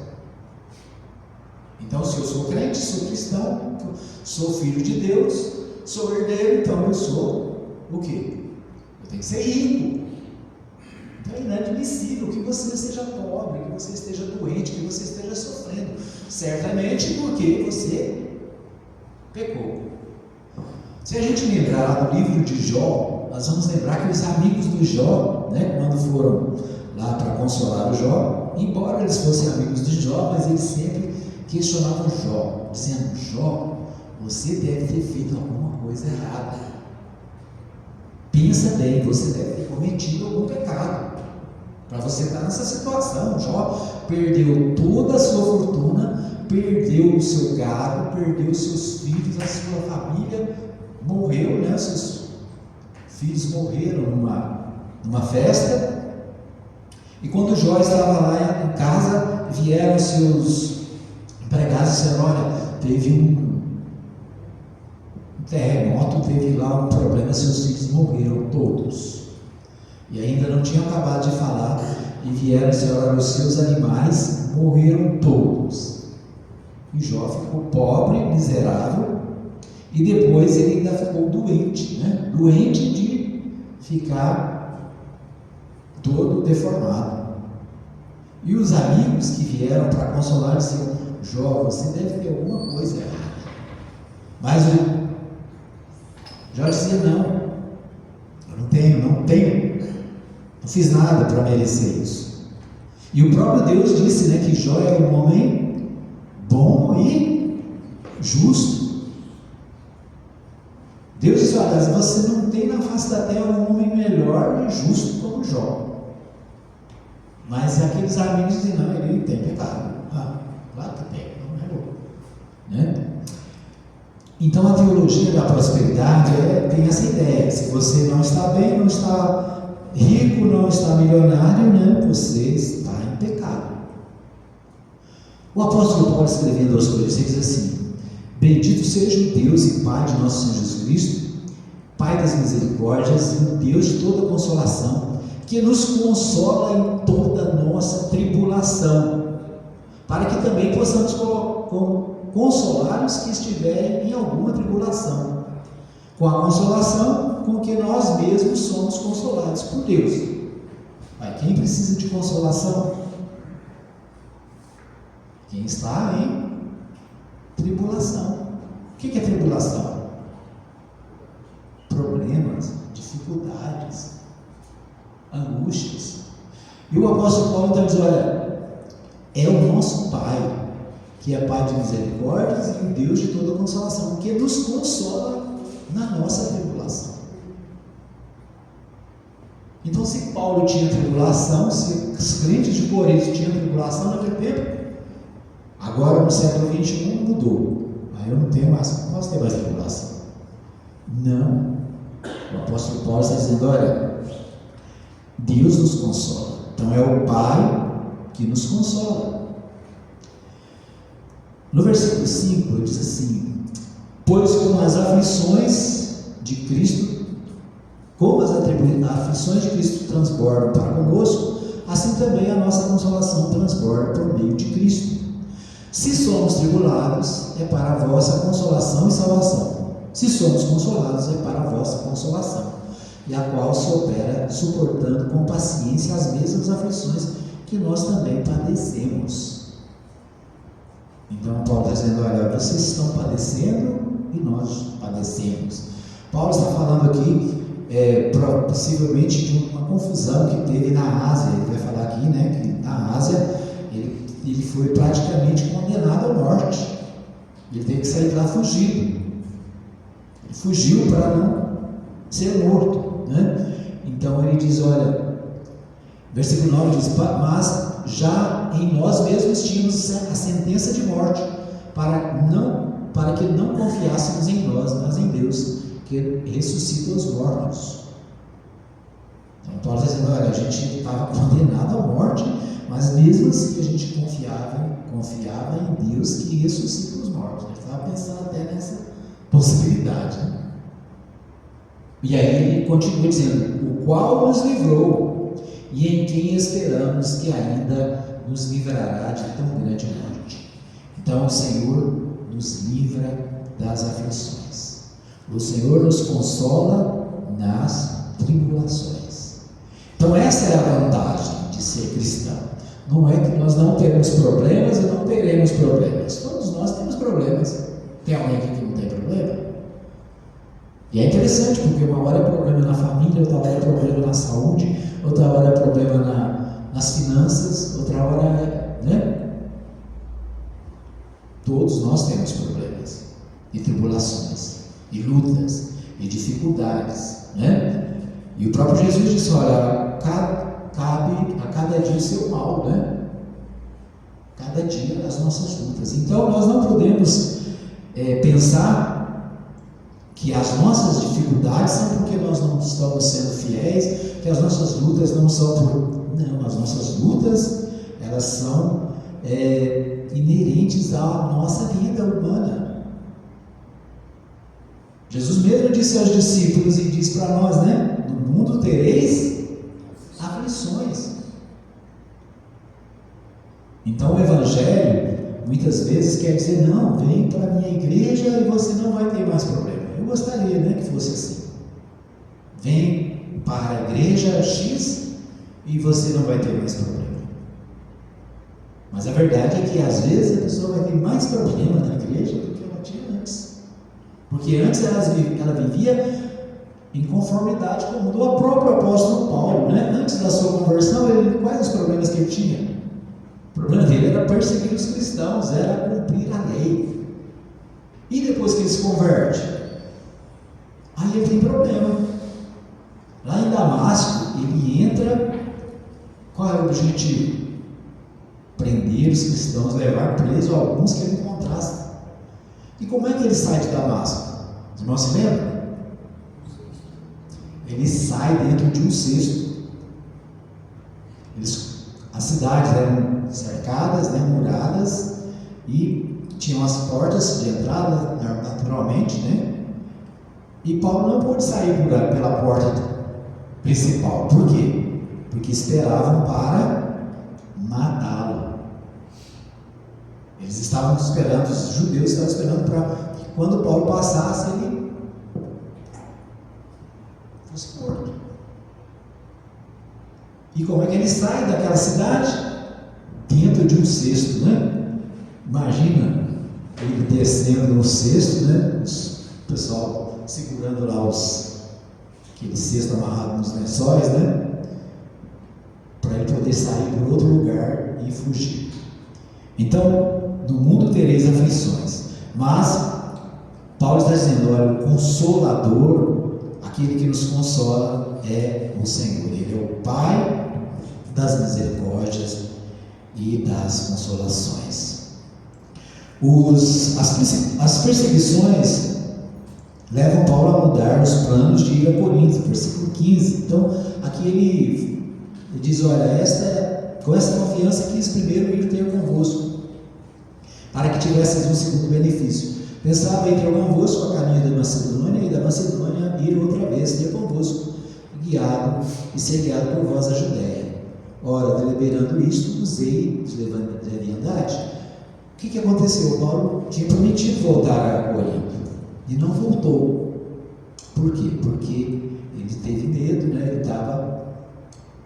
Então, se eu sou crente, sou cristão, sou filho de Deus, sou herdeiro, então eu sou o quê? Eu tenho que ser rico. Então é inadmissível que você seja pobre, que você esteja doente, que você esteja sofrendo. Certamente porque você pecou. Se a gente lembrar lá no livro de Jó, nós vamos lembrar que os amigos do Jó, né, quando foram lá para consolar o Jó, embora eles fossem amigos de Jó, mas eles sempre questionavam Jó, dizendo: Jó, você deve ter feito alguma coisa errada. Pensa bem, você deve ter cometido algum pecado para você estar nessa situação. Jó perdeu toda a sua fortuna, perdeu o seu gado, perdeu os seus filhos, a sua família morreu, né? Seus filhos morreram numa festa. E quando Jó estava lá em casa, vieram seus empregados e disseram: olha, teve um terremoto, teve lá um problema, seus filhos morreram todos. E ainda não tinham acabado de falar, e vieram e disseram: olha, os seus animais morreram todos. E Jó ficou pobre, miserável, e depois ele ainda ficou doente, né? Doente de ficar todo deformado. E os amigos que vieram para consolar disseram: Jó, você deve ter alguma coisa errada. Mas o Jó dizia: não, eu não tenho, não fiz nada para merecer isso. E o próprio Deus disse, né, que Jó era um homem bom e justo. Deus disse: olha, você não tem na face da terra um homem melhor e justo como Jó. Mas aqueles amigos dizem: não, ele tem pecado. Ah, claro que tem, não é louco, né? Então a teologia da prosperidade tem essa ideia: se você não está bem, não está rico, não está milionário, né, você está em pecado. O apóstolo Paulo, escrevendo aos Coríntios, diz assim: bendito seja o Deus e Pai de nosso Senhor Jesus Cristo, Pai das misericórdias e o Deus de toda consolação, que nos consola em toda a nossa tribulação, para que também possamos consolar os que estiverem em alguma tribulação, com a consolação com que nós mesmos somos consolados por Deus. Mas quem precisa de consolação? Quem está em tribulação. O que é tribulação? Problemas, dificuldades, angústias. E o apóstolo Paulo então diz: olha, é o nosso Pai, que é Pai de misericórdias e o Deus de toda consolação, que nos consola na nossa tribulação. Então, se Paulo tinha tribulação, se os crentes de Corinto tinham tribulação naquele tempo, agora no século XXI mudou. Aí eu não posso ter mais tribulação. Não. O apóstolo Paulo está dizendo: olha, Deus nos consola. Então é o Pai que nos consola. No versículo 5 ele diz assim: pois como as aflições de Cristo transbordam para conosco, assim também a nossa consolação transborda por meio de Cristo. Se somos tribulados, é para a vossa consolação e salvação. Se somos consolados, é para a vossa consolação, e a qual se opera suportando com paciência as mesmas aflições que nós também padecemos. Então Paulo está dizendo: olha, vocês estão padecendo e nós padecemos. Paulo está falando aqui possivelmente de uma confusão que teve na Ásia. Ele vai falar aqui, né, que na Ásia ele foi praticamente condenado à morte. Ele teve que sair de lá fugido. Ele fugiu para não ser morto, né? Então ele diz: olha, versículo 9 diz: mas já em nós mesmos tínhamos a sentença de morte, para que não confiássemos em nós, mas em Deus, que ressuscita os mortos. Então Paulo está dizendo: olha, a gente estava condenado à morte, mas mesmo assim a gente confiava em Deus que ressuscita os mortos. Ele estava pensando até nessa possibilidade. E aí ele continua dizendo: o qual nos livrou, e em quem esperamos que ainda nos livrará de tão grande morte. Então o Senhor nos livra das aflições. O Senhor nos consola nas tribulações. Então essa é a vantagem de ser cristão. Não é que nós não temos problemas e não teremos problemas. Todos nós temos problemas. Tem alguém aqui que não tem problema? E é interessante, porque uma hora é problema na família, outra hora é problema na saúde, outra hora é problema nas finanças, outra hora é, né? Todos nós temos problemas e tribulações e lutas e dificuldades, né? E o próprio Jesus disse: olha, cabe a cada dia o seu mal, né? Cada dia as nossas lutas. Então nós não podemos pensar que as nossas dificuldades são porque nós não estamos sendo fiéis, que as nossas lutas não são por... Não, as nossas lutas, elas são inerentes à nossa vida humana. Jesus mesmo disse aos discípulos e diz para nós, né? No mundo tereis aflições. Então o Evangelho muitas vezes quer dizer: não, vem para a minha igreja e você não vai ter mais problema. Eu gostaria, né, que fosse assim. Vem para a igreja X e você não vai ter mais problema. Mas a verdade é que às vezes a pessoa vai ter mais problema na igreja do que ela tinha antes. Porque antes ela vivia em conformidade com o mundo. O próprio apóstolo Paulo, né, antes da sua conversão, quais os problemas que ele tinha? O problema dele era perseguir os cristãos, era cumprir a lei. E depois que ele se converte, aí ele tem problema. Lá em Damasco, ele entra, qual é o objetivo? Prender os cristãos, levar preso alguns que ele encontrasse. E como é que ele sai de Damasco? Os irmãos se lembram? Ele sai dentro de um cesto. As cidades eram cercadas, né, muradas, e tinham as portas de entrada, naturalmente, né? E Paulo não pôde sair pela porta principal. Por quê? Porque esperavam para matá-lo. Eles estavam esperando, os judeus estavam esperando para que quando Paulo passasse, ele fosse morto. E como é que ele sai daquela cidade? Dentro de um cesto, né? Imagina ele descendo no cesto, né? O pessoal segurando lá aquele cesto amarrado nos lençóis, né? Para ele poder sair para outro lugar e fugir. Então, no mundo tereis aflições, mas Paulo está dizendo: olha, o Consolador, aquele que nos consola, é o Senhor. Ele é o Pai das misericórdias e das consolações. As perseguições levam Paulo a mudar os planos de ir a Corinto, versículo 15. Então, aqui ele diz: olha, com esta confiança quis primeiro ir ter convosco, para que tivesseis um segundo benefício. Pensava em ter convosco a caminho da Macedônia, e da Macedônia ir outra vez ter convosco, guiado e ser guiado por vós a Judéia. Ora, deliberando isto, usei de leviandade. O que aconteceu? Paulo tinha prometido voltar a Corinto e não voltou. Por quê? Porque ele teve medo, né? Ele estava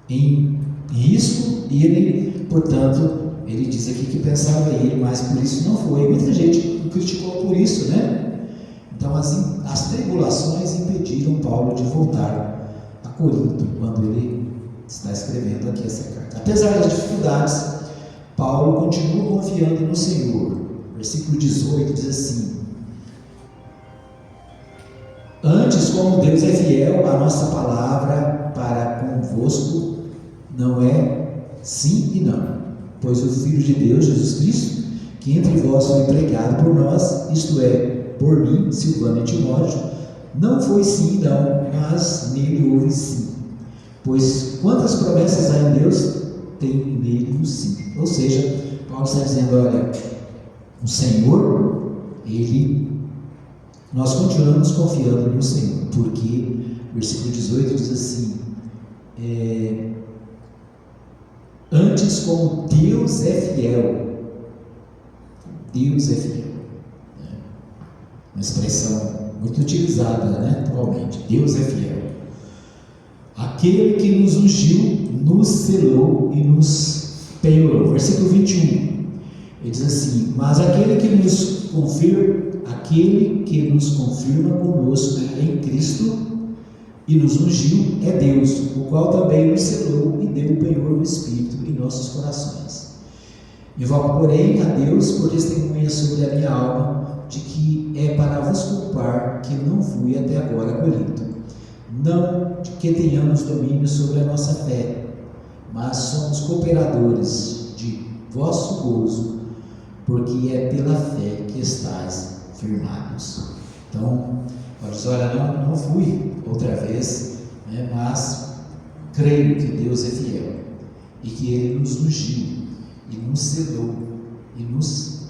em risco e ele, portanto, ele diz aqui que pensava em ir, mas por isso não foi. Muita gente o criticou por isso, né? Então as tribulações impediram Paulo de voltar a Corinto quando ele está escrevendo aqui essa carta. Apesar das dificuldades, Paulo continua confiando no Senhor. Versículo 18 diz assim: antes, como Deus é fiel, a nossa palavra para convosco não é sim e não, pois o Filho de Deus, Jesus Cristo, que entre vós foi pregado por nós, isto é, por mim, Silvano e Timóteo, não foi sim e não, mas nele houve sim. Pois quantas promessas há em Deus, tem nele o sim. Ou seja, Paulo está dizendo: olha, o Senhor, nós continuamos confiando no Senhor, porque, versículo 18 diz assim: antes, como Deus é fiel, Deus é fiel, né? Uma expressão muito utilizada, né, atualmente. Deus é fiel. Aquele que nos ungiu, nos selou e nos penhorou. Versículo 21, ele diz assim: mas aquele que nos confirma conosco em Cristo e nos ungiu é Deus, o qual também nos selou e deu o penhor do Espírito em nossos corações. Invoco, porém, a Deus por testemunha sobre a minha alma, de que é para vos culpar que não fui até agora a Corinto. Não de que tenhamos domínio sobre a nossa fé, mas somos cooperadores de vosso gozo, porque é pela fé que estáis firmados. Então, olha, não fui outra vez, né, mas creio que Deus é fiel e que Ele nos ungiu e nos selou e nos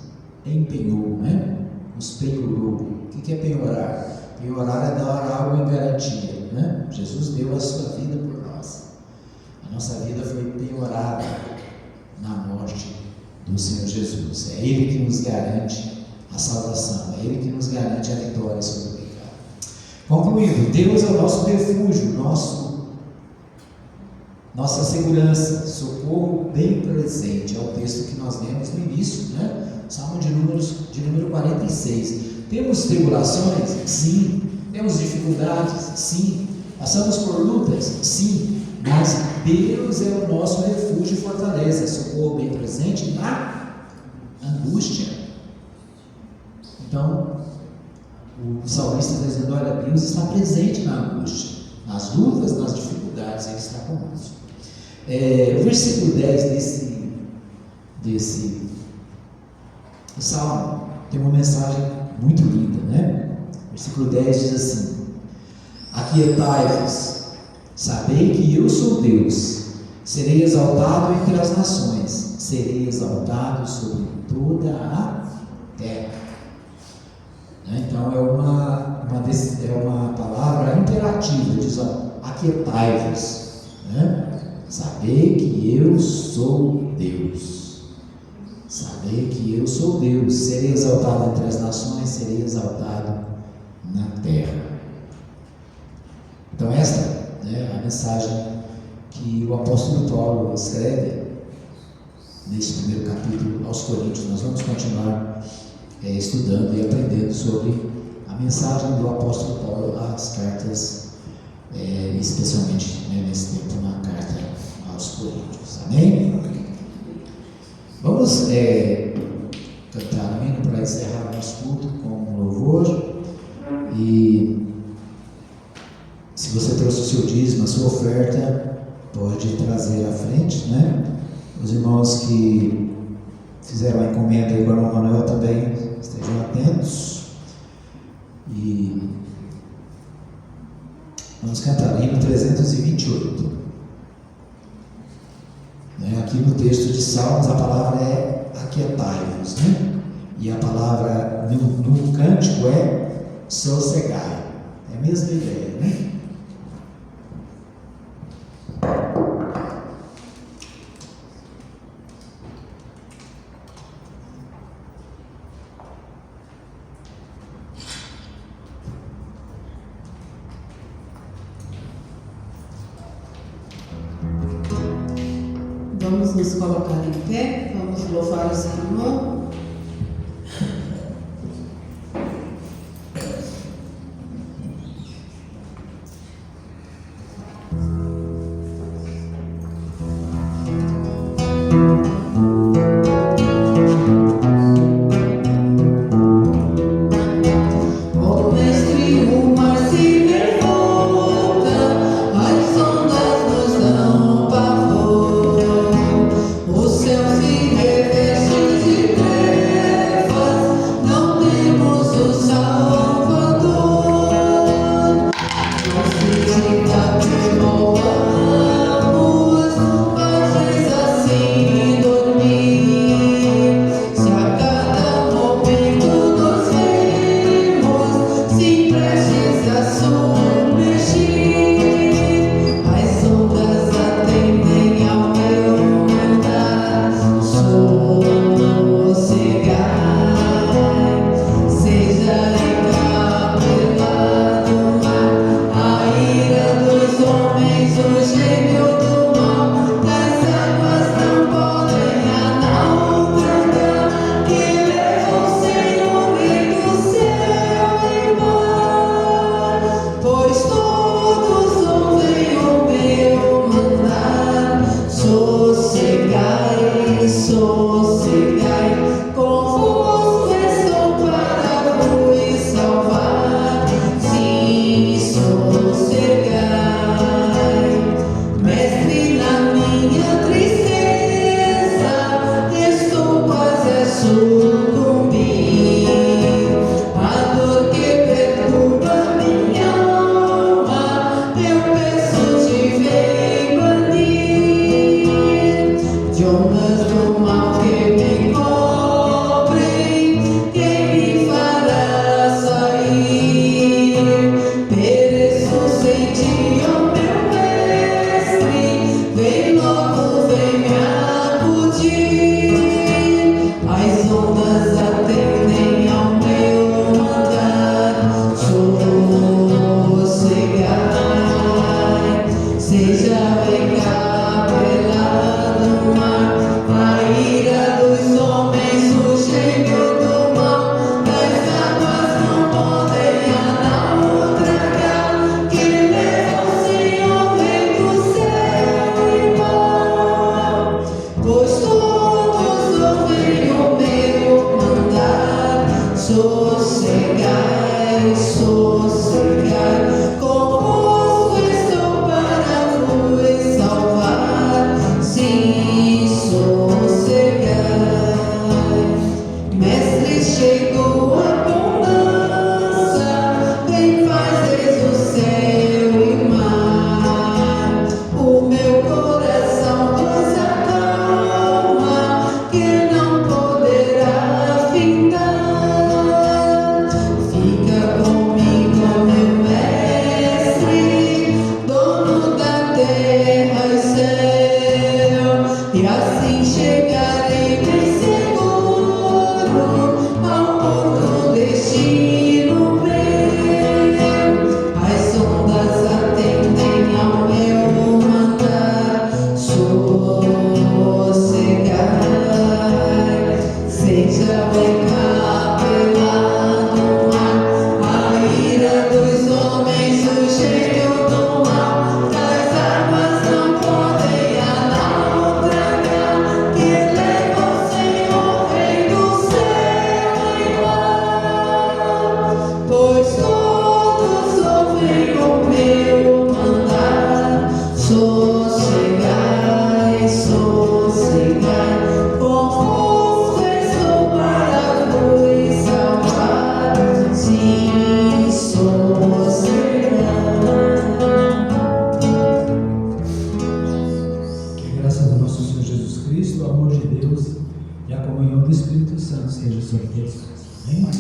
empenhou, né? Nos penhorou. O que é penhorar? Penhorar é dar algo em garantia, né? Jesus deu a sua vida por nós. A nossa vida foi penhorada na morte do Senhor Jesus. É Ele que nos garante a salvação, é Ele que nos garante a vitória sobre o pecado. Concluindo, Deus é o nosso refúgio, nossa segurança, socorro bem presente. É o texto que nós lemos no início, né? Salmo de número 46. Temos tribulações? Sim. Temos dificuldades? Sim. Passamos por lutas? Sim. Mas Deus é o nosso refúgio e fortaleza, socorro bem presente na angústia. Então, o salmista está dizendo: olha, Deus está presente na angústia, nas lutas, nas dificuldades, Ele está conosco. O versículo 10 desse salmo tem uma mensagem muito linda, né? Versículo 10 diz assim: aquietai-vos, sabei que eu sou Deus, serei exaltado entre as nações, serei exaltado sobre toda a terra. Então é uma palavra imperativa, diz: aquietai-vos, né? Sabei que eu sou Deus, sabei que eu sou Deus, serei exaltado entre as nações, serei exaltado na terra. Então esta é a mensagem que o apóstolo Paulo escreve nesse primeiro capítulo aos Coríntios. Nós vamos continuar estudando e aprendendo sobre a mensagem do apóstolo Paulo às cartas, especialmente nesse tempo na carta aos Coríntios. Amém? Vamos cantar um hino para encerrar o nosso culto com um louvor. E se você trouxe o seu dízimo, a sua oferta, pode trazer à frente, né? Os irmãos que fizeram a encomenda aí com a irmã Manuel também estejam atentos. E vamos cantar hino 328. Aqui no texto de Salmos a palavra é aquietai-vos, né? E a palavra no cântico é sossegai. É a mesma ideia, né? Vamos nos colocar em pé, vamos louvar o Senhor. Salvador, não se sinta sobre todos nós. Amém?